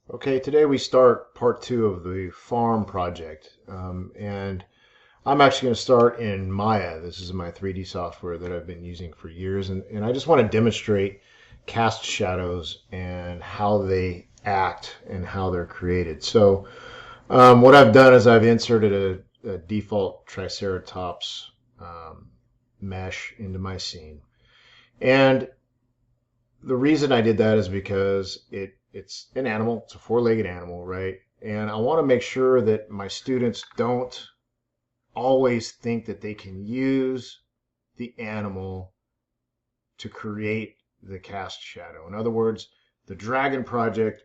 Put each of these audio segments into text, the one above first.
Okay, today we start part two of the farm project. And I'm actually going to start in Maya. This is my 3D software that I've been using for years. And I just want to demonstrate cast shadows and how they act and how they're created. So what I've done is I've inserted a default Triceratops mesh into my scene. And the reason I did that is because it's an animal, it's a four-legged animal, right? And I want to make sure that my students don't always think that they can use the animal to create the cast shadow. In other words, the dragon project,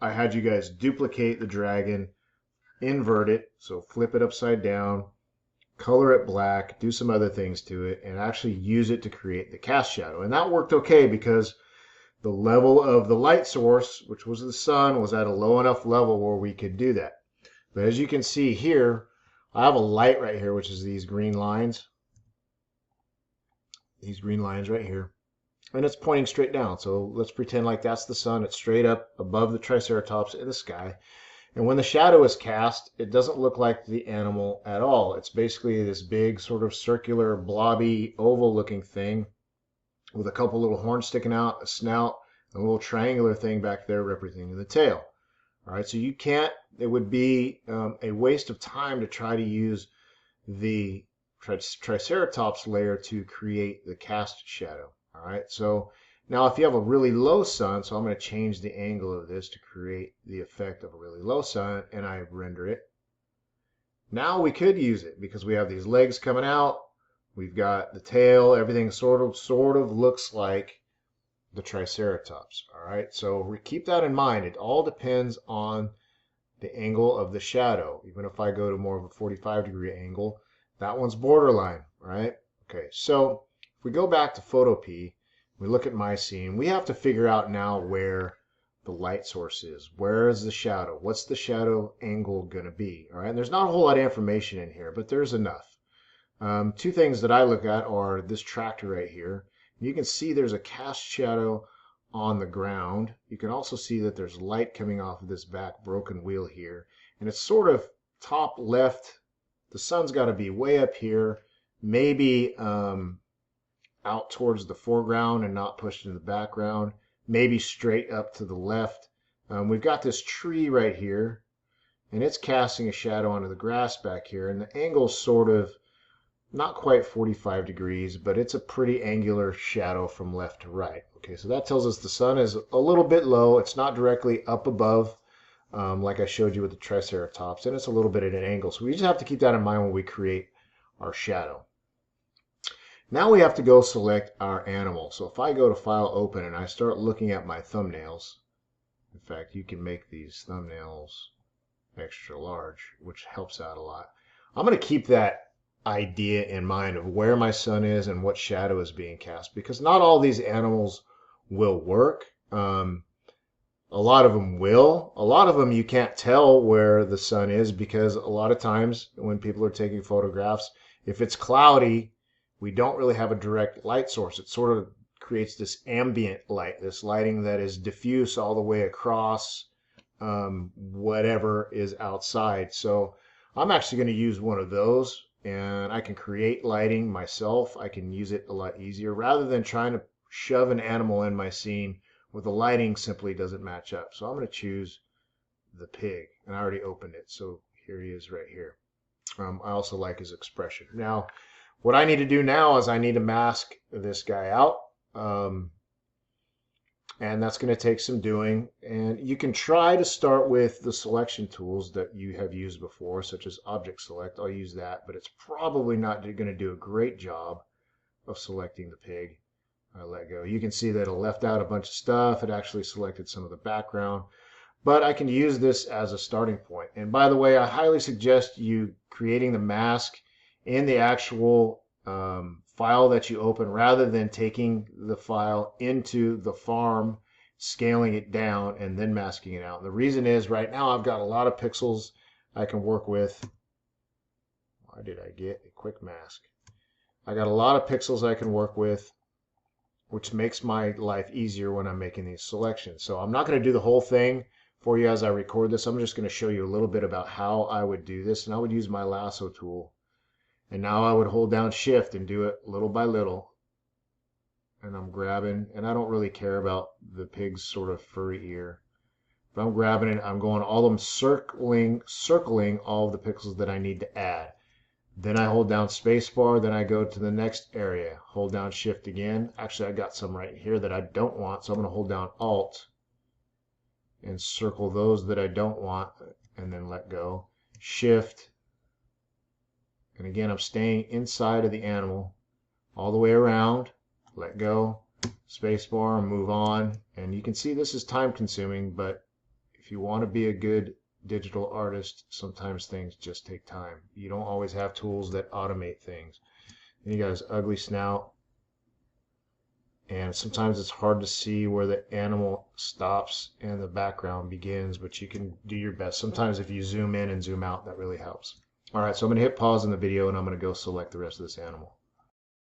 I had you guys duplicate the dragon, invert it, so flip it upside down, color it black, do some other things to it, and actually use it to create the cast shadow. And that worked okay because the level of the light source, which was the sun, was at a low enough level where we could do that. But as you can see here, I have a light right here, which is these green lines. These green lines right here. And it's pointing straight down. So let's pretend like that's the sun. It's straight up above the Triceratops in the sky. And when the shadow is cast, it doesn't look like the animal at all. It's basically this big sort of circular, blobby, oval looking thing with a couple little horns sticking out, a snout, a little triangular thing back there representing the tail. All right, so you can't, it would be a waste of time to try to use the Triceratops layer to create the cast shadow. All right, so now if you have a really low sun, so I'm going to change the angle of this to create the effect of a really low sun, and I render it. Now we could use it because we have these legs coming out. We've got the tail, everything sort of looks like the Triceratops. All right, so we keep that in mind. It all depends on the angle of the shadow. Even if I go to more of a 45-degree angle, that one's borderline, right? Okay, so if we go back to Photopea, we look at my scene, we have to figure out now where the light source is. Where is the shadow? What's the shadow angle going to be? All right, and there's not a whole lot of information in here, but there's enough. Two things that I look at are this tractor right here. You can see there's a cast shadow on the ground. You can also see that there's light coming off of this back broken wheel here. And it's sort of top left. The sun's got to be way up here, maybe out towards the foreground and not pushed in the background, maybe straight up to the left. We've got this tree right here, and it's casting a shadow onto the grass back here, and the angle's sort of not quite 45 degrees, but it's a pretty angular shadow from left to right. Okay, so that tells us the sun is a little bit low. It's not directly up above, like I showed you with the Triceratops, and it's a little bit at an angle. So we just have to keep that in mind when we create our shadow. Now we have to go select our animal. So if I go to File, Open, and I start looking at my thumbnails, in fact, you can make these thumbnails extra large, which helps out a lot. I'm going to keep that idea in mind of where my sun is and what shadow is being cast, because not all these animals will work. A lot of them will. A lot of them you can't tell where the sun is because a lot of times when people are taking photographs, if it's cloudy, we don't really have a direct light source. It sort of creates this ambient light, this lighting that is diffuse all the way across whatever is outside. So I'm actually going to use one of those, and I can create lighting myself. I can use it a lot easier rather than trying to shove an animal in my scene where the lighting simply doesn't match up. So I'm going to choose the pig, and I already opened it. So here he is right here. I also like his expression. Now, what I need to do now is I need to mask this guy out. And that's going to take some doing. And you can try to start with the selection tools that you have used before, such as Object Select. I'll use that, but it's probably not going to do a great job of selecting the pig. I let go. You can see that it left out a bunch of stuff. It actually selected some of the background. But I can use this as a starting point. And by the way, I highly suggest you creating the mask in the actual file that you open rather than taking the file into the farm, scaling it down, and then masking it out. And the reason is right now I've got a lot of pixels I can work with. Why did I get a quick mask? I got a lot of pixels I can work with, which makes my life easier when I'm making these selections. So I'm not going to do the whole thing for you as I record this. I'm just going to show you a little bit about how I would do this, and I would use my lasso tool. And now I would hold down shift and do it little by little. And I'm grabbing, and I don't really care about the pig's sort of furry ear. But I'm grabbing it, I'm going all of them circling all of the pixels that I need to add. Then I hold down spacebar, then I go to the next area. Hold down shift again. Actually, I got some right here that I don't want, so I'm going to hold down alt and circle those that I don't want, and then let go. Shift, and again, I'm staying inside of the animal all the way around. Let go, spacebar, move on. And you can see this is time consuming, but if you want to be a good digital artist, sometimes things just take time. You don't always have tools that automate things. Then you got his ugly snout, and sometimes it's hard to see where the animal stops and the background begins, but you can do your best. Sometimes if you zoom in and zoom out, that really helps. All right, so I'm going to hit pause in the video, and I'm going to go select the rest of this animal.